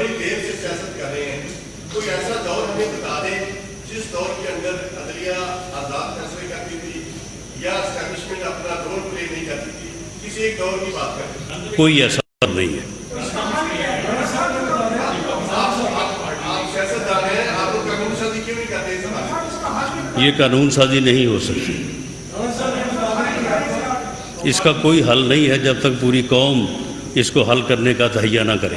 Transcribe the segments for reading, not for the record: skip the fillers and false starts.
بڑی دیر سے سیاست کر رہے ہیں، کوئی ایسا دور ہمیں بتا دیں جس دور کے اندر عدلیہ آزاد فیصلے کرتی تھی یا اسٹیبلشمنٹ اپنا رول پلے نہیں کرتی تھی، کسی ایک دور کی بات کریں. کوئی ایسا دور نہیں ہے. آپ سیاست دان ہیں، آپ لوگ قانون سازی کیوں نہیں کرتے اس بات؟ یہ قانون سازی نہیں ہو سکتی. اس کا کوئی حل نہیں ہے جب تک پوری قوم اس کو حل کرنے کا تہیہ نہ کرے.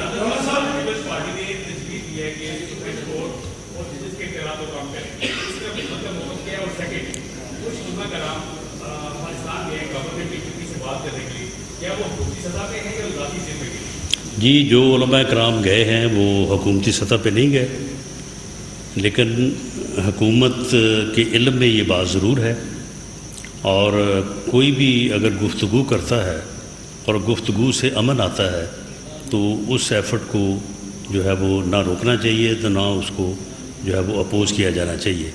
جی جو علماء کرام گئے ہیں وہ حکومتی سطح پہ نہیں گئے، لیکن حکومت کے علم میں یہ بات ضرور ہے، اور کوئی بھی اگر گفتگو کرتا ہے اور گفتگو سے امن آتا ہے تو اس ایفرٹ کو جو ہے وہ نہ روکنا چاہیے تو نہ اس کو جو ہے وہ اپوز کیا جانا چاہیے.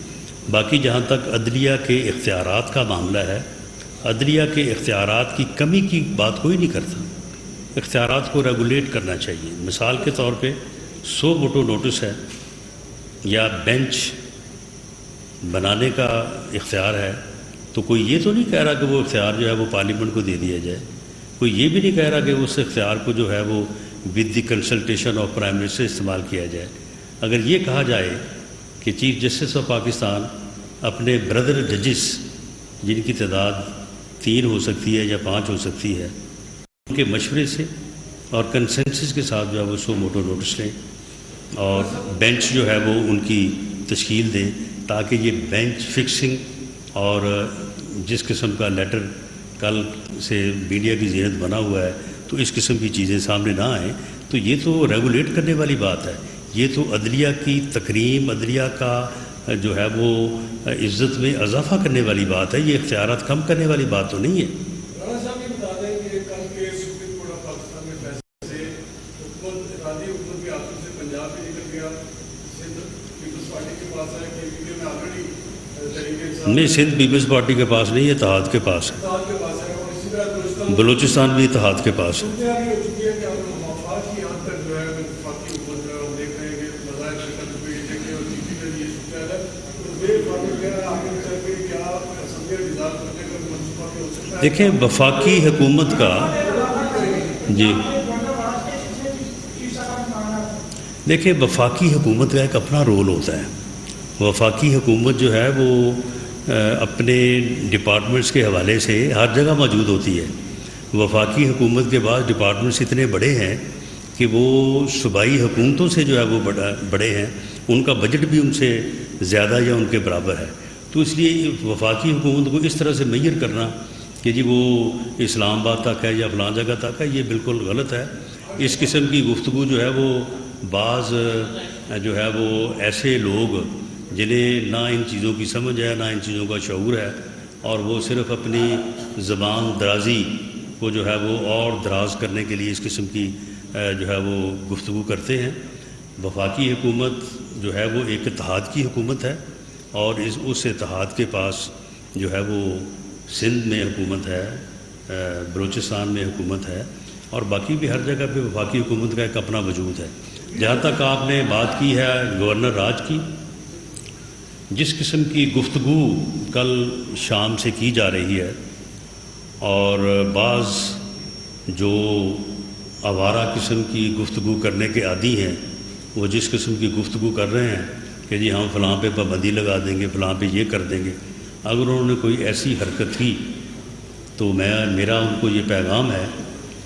باقی جہاں تک عدلیہ کے اختیارات کا معاملہ ہے، عدلیہ کے اختیارات کی کمی کی بات کوئی نہیں کرتا. اختیارات کو ریگولیٹ کرنا چاہیے. مثال کے طور پہ 100 ووٹو نوٹس ہے یا بینچ بنانے کا اختیار ہے، تو کوئی یہ تو نہیں کہہ رہا کہ وہ اختیار جو ہے وہ پارلیمنٹ کو دے دیا جائے. کوئی یہ بھی نہیں کہہ رہا کہ اس اختیار کو جو ہے وہ with the consultation of prime minister استعمال کیا جائے. اگر یہ کہا جائے کہ چیف جسٹس آف پاکستان اپنے بردر ججز جن کی تعداد 3 ہو سکتی ہے یا 5 ہو سکتی ہے، ان کے مشورے سے اور کنسنسس کے ساتھ جو ہے وہ 100 ووٹو نوٹس لیں اور بینچ جو ہے وہ ان کی تشکیل دیں، تاکہ یہ بینچ فکسنگ اور جس قسم کا لیٹر کل سے میڈیا کی زینت بنا ہوا ہے تو اس قسم کی چیزیں سامنے نہ آئیں. تو یہ تو ریگولیٹ کرنے والی بات ہے. یہ تو عدلیہ کی تکریم، عدلیہ کا جو ہے وہ عزت میں اضافہ کرنے والی بات ہے. یہ اختیارات کم کرنے والی بات تو نہیں ہے. نہیں، سندھ پیپلز پارٹی کے پاس نہیں، اتحاد کے پاس ہے. بلوچستان بھی اتحاد کے پاس ہے. دیکھیں وفاقی حکومت کا دیکھیں وفاقی حکومت کا ایک اپنا رول ہوتا ہے. وفاقی حکومت جو ہے وہ اپنے ڈپارٹمنٹس کے حوالے سے ہر جگہ موجود ہوتی ہے. وفاقی حکومت کے بعد ڈپارٹمنٹس اتنے بڑے ہیں کہ وہ صوبائی حکومتوں سے جو ہے وہ بڑے ہیں. ان کا بجٹ بھی ان سے زیادہ یا ان کے برابر ہے. تو اس لیے وفاقی حکومت کو اس طرح سے میئر کرنا کہ جی وہ اسلام آباد تک ہے یا فلاں جگہ تک ہے، یہ بالکل غلط ہے. اس قسم کی گفتگو جو ہے وہ بعض جو ہے وہ ایسے لوگ جنہیں نہ ان چیزوں کی سمجھ ہے نہ ان چیزوں کا شعور ہے، اور وہ صرف اپنی زبان درازی کو جو ہے وہ اور دراز کرنے کے لیے اس قسم کی جو ہے وہ گفتگو کرتے ہیں. وفاقی حکومت جو ہے وہ ایک اتحاد کی حکومت ہے، اور اس اتحاد کے پاس جو ہے وہ سندھ میں حکومت ہے، بلوچستان میں حکومت ہے، اور باقی بھی ہر جگہ پہ وفاقی حکومت کا ایک اپنا وجود ہے. جہاں تک آپ نے بات کی ہے گورنر راج کی، جس قسم کی گفتگو کل شام سے کی جا رہی ہے، اور بعض جو آوارہ قسم کی گفتگو کرنے کے عادی ہیں وہ جس قسم کی گفتگو کر رہے ہیں کہ جی ہم فلاں پہ پابندی لگا دیں گے، فلاں پہ یہ کر دیں گے. اگر انہوں نے کوئی ایسی حرکت کی تو میرا ان کو یہ پیغام ہے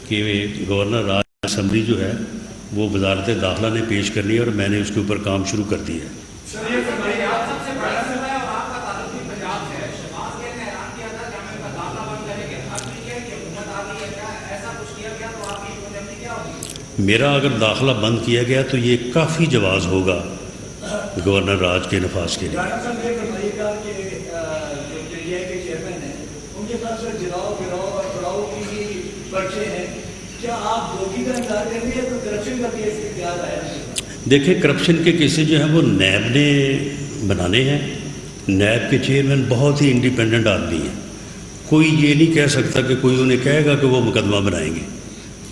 کہ گورنر راج اسمبلی جو ہے وہ وزارت داخلہ نے پیش کرنی ہے، اور میں نے اس کے اوپر کام شروع کر دیا ہے. میرا اگر داخلہ بند کیا گیا تو یہ کافی جواز ہوگا گورنر راج کے نفاذ کے لیے. دیکھیں کرپشن کے کیسز جو ہیں وہ نیب نے بنانے ہیں. نیب کے چیئرمین بہت ہی انڈیپینڈنٹ آدمی ہیں. کوئی یہ نہیں کہہ سکتا کہ کوئی انہیں کہے گا کہ وہ مقدمہ بنائیں گے.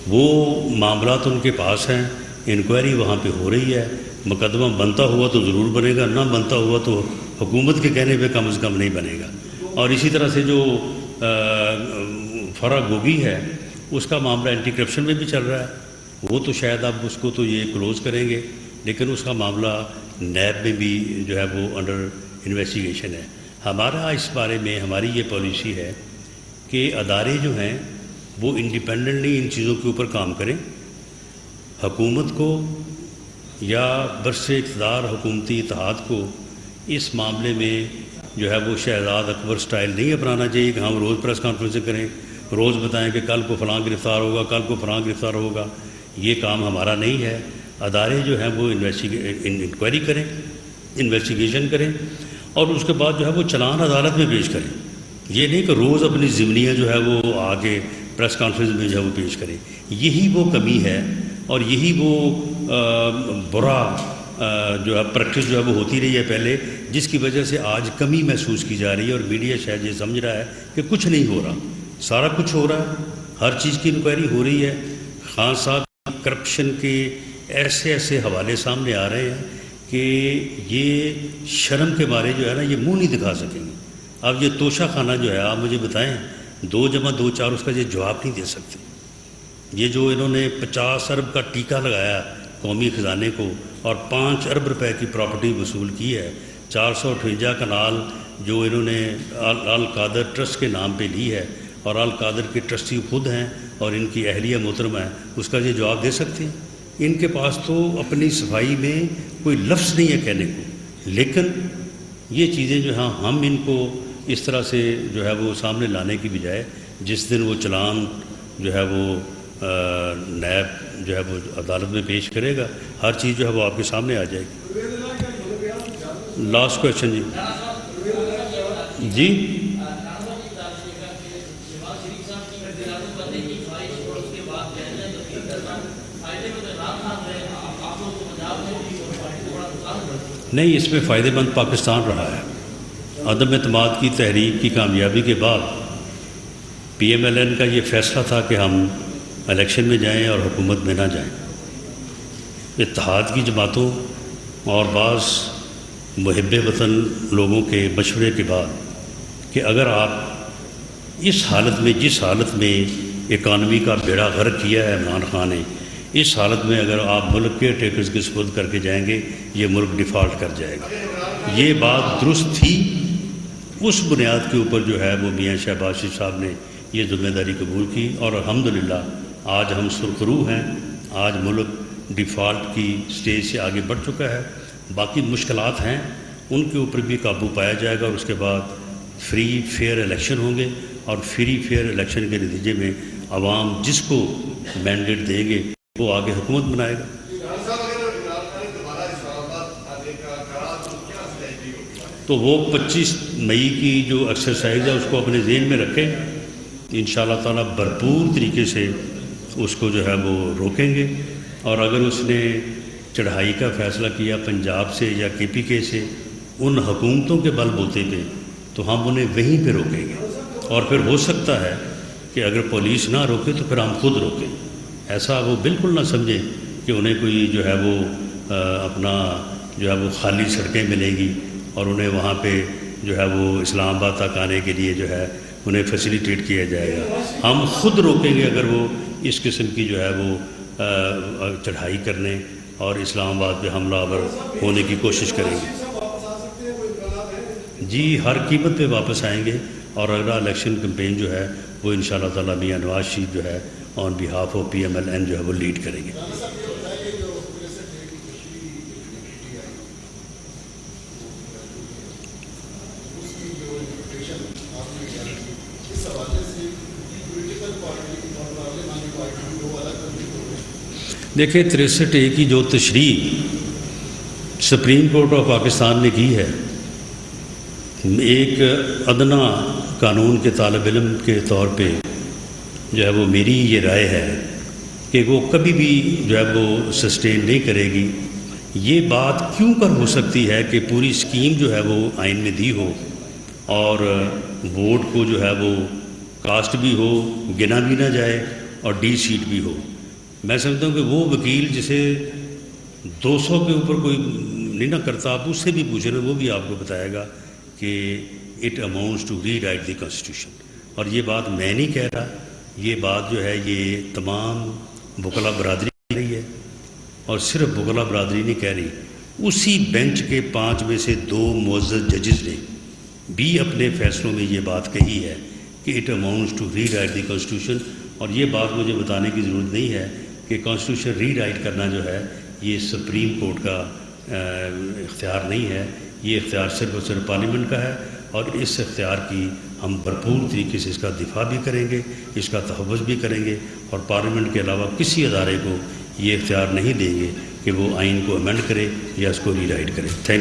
وہ معاملات ان کے پاس ہیں، انکوائری وہاں پہ ہو رہی ہے. مقدمہ بنتا ہوا تو ضرور بنے گا, نہ بنتا ہوا تو حکومت کے کہنے پہ کم از کم نہیں بنے گا. اور اسی طرح سے جو فرا گوگی ہے اس کا معاملہ اینٹی کرپشن میں بھی چل رہا ہے. وہ تو شاید اب اس کو تو یہ کلوز کریں گے, لیکن اس کا معاملہ نیب میں بھی جو ہے وہ انڈر انویسٹیگیشن ہے. ہمارا اس بارے میں ہماری یہ پالیسی ہے کہ ادارے جو ہیں وہ انڈیپینڈنٹلی ان چیزوں کے اوپر کام کریں. حکومت کو یا برس اقتدار حکومتی اتحاد کو اس معاملے میں جو ہے وہ شہزاد اکبر سٹائل نہیں اپنانا چاہیے کہ ہم روز پریس کانفرنسیں کریں, روز بتائیں کہ کل کو فلاں گرفتار ہوگا, کل کو فلاں گرفتار ہوگا. یہ کام ہمارا نہیں ہے. ادارے جو ہیں وہ انکوائری کریں, انویسٹیگیشن کریں, اور اس کے بعد جو ہے وہ چلان عدالت میں پیش کریں. یہ نہیں کہ روز اپنی ضمنیاں جو ہے وہ آگے پریس کانفرنس میں جو ہے وہ پیش کریں. یہی وہ کمی ہے اور یہی وہ برا جو ہے پریکٹس جو ہے وہ ہوتی رہی ہے پہلے, جس کی وجہ سے آج کمی محسوس کی جا رہی ہے. اور میڈیا شاید یہ سمجھ رہا ہے کہ کچھ نہیں ہو رہا. سارا کچھ ہو رہا ہے, ہر چیز کی انکوائری ہو رہی ہے. خان صاحب کرپشن کے ایسے ایسے حوالے سامنے آ رہے ہیں کہ یہ شرم کے مارے جو ہے نا یہ منہ نہیں دکھا سکیں گے. اب یہ توشہ خانہ جو ہے آپ مجھے بتائیں 2 + 2 = 4 اس کا یہ جواب نہیں دے سکتے. یہ جو انہوں نے 50 ارب کا ٹیکہ لگایا قومی خزانے کو اور 5 ارب روپے کی پراپرٹی وصول کی ہے, 458 کنال جو انہوں نے القادر ٹرسٹ کے نام پہ لی ہے, اور القادر کے ٹرسٹی خود ہیں اور ان کی اہلیہ محترمہ ہے, اس کا یہ جواب دے سکتے ہیں؟ ان کے پاس تو اپنی صفائی میں کوئی لفظ نہیں ہے کہنے کو. لیکن یہ چیزیں جو ہیں ہم ان کو اس طرح سے جو ہے وہ سامنے لانے کی بجائے جس دن وہ چلان جو ہے وہ نیب جو ہے وہ عدالت میں پیش کرے گا, ہر چیز جو ہے وہ آپ کے سامنے آ جائے گی. لاسٹ کویشچن جی. نہیں, اس میں فائدہ مند پاکستان رہا ہے. عدم اعتماد کی تحریک کی کامیابی کے بعد PMLN کا یہ فیصلہ تھا کہ ہم الیکشن میں جائیں اور حکومت میں نہ جائیں. اتحاد کی جماعتوں اور بعض محب وطن لوگوں کے مشورے کے بعد کہ اگر آپ اس حالت میں, جس حالت میں اکانومی کا بیڑا غرق کیا ہے عمران خان نے, اس حالت میں اگر آپ ملک کے ٹیکرز کے سپرد کر کے جائیں گے یہ ملک ڈیفالٹ کر جائے گا. یہ بات درست تھی. اس بنیاد کے اوپر جو ہے وہ میاں شہباز شریف صاحب نے یہ ذمہ داری قبول کی, اور الحمدللہ آج ہم سرخرو ہیں. آج ملک ڈیفالٹ کی سٹیج سے آگے بڑھ چکا ہے. باقی مشکلات ہیں, ان کے اوپر بھی قابو پایا جائے گا, اور اس کے بعد فری فیئر الیکشن ہوں گے, اور فری فیئر الیکشن کے نتیجے میں عوام جس کو مینڈیٹ دیں گے وہ آگے حکومت بنائے گا. تو وہ 25 مئی کی جو ایکسرسائز ہے اس کو اپنے ذہن میں رکھیں. انشاءاللہ تعالیٰ بھرپور طریقے سے اس کو جو ہے وہ روکیں گے. اور اگر اس نے چڑھائی کا فیصلہ کیا پنجاب سے یا KPK سے ان حکومتوں کے بل بوتے پہ, تو ہم انہیں وہیں پہ روکیں گے. اور پھر ہو سکتا ہے کہ اگر پولیس نہ روکے تو پھر ہم خود روکیں. ایسا وہ بالکل نہ سمجھیں کہ انہیں کوئی جو ہے وہ اپنا جو ہے وہ خالی سڑکیں ملیں گی اور انہیں وہاں پہ جو ہے وہ اسلام آباد تک آنے کے لیے جو ہے انہیں فیسیلیٹیٹ کیا جائے گا. ہم خود روکیں گے اگر وہ اس قسم کی جو ہے وہ چڑھائی کرنے اور اسلام آباد پہ حملہ آور ہونے کی کوشش کریں گے. جی, ہر قیمت پہ واپس آئیں گے. اور اگلا الیکشن کمپین جو ہے وہ انشاءاللہ تعالیٰ میاں نواز شریف جو ہے آن بیہاف آف PMLN جو ہے وہ لیڈ کریں گے. دیکھیں, 63A کی جو تشریح سپریم کورٹ آف پاکستان نے کی ہے, ایک ادنا قانون کے طالب علم کے طور پہ جو ہے وہ میری یہ رائے ہے کہ وہ کبھی بھی جو ہے وہ سسٹین نہیں کرے گی. یہ بات کیوں کر ہو سکتی ہے کہ پوری اسکیم جو ہے وہ آئین میں دی ہو اور ووٹ کو جو ہے وہ کاسٹ بھی ہو, گنا بھی نہ جائے, اور ڈی سیٹ بھی ہو. میں سمجھتا ہوں کہ وہ وکیل جسے 200 کے اوپر کوئی نہیں نہ کرتا، آپ اس سے بھی پوچھیں نا، وہ بھی آپ کو بتائے گا کہ it amounts to rewrite the constitution. اور یہ بات میں نہیں کہہ رہا، یہ بات جو ہے یہ تمام وکلا برادری کہہ رہی ہے، اور صرف وکلا برادری نہیں کہہ رہی، اسی بینچ کے 5 میں سے 2 معزز ججز نے بھی اپنے فیصلوں میں یہ بات کہی ہے کہ it amounts to rewrite the constitution. اور یہ بات مجھے بتانے کی ضرورت نہیں ہے کہ کانسٹیٹیوشن ری رائٹ کرنا جو ہے یہ سپریم کورٹ کا اختیار نہیں ہے، یہ اختیار صرف اور صرف پارلیمنٹ کا ہے، اور اس اختیار کی ہم بھرپور طریقے سے اس کا دفاع بھی کریں گے، اس کا تحفظ بھی کریں گے، اور پارلیمنٹ کے علاوہ کسی ادارے کو یہ اختیار نہیں دیں گے کہ وہ آئین کو امینڈ کرے یا اس کو ری رائٹ کرے. Thank you.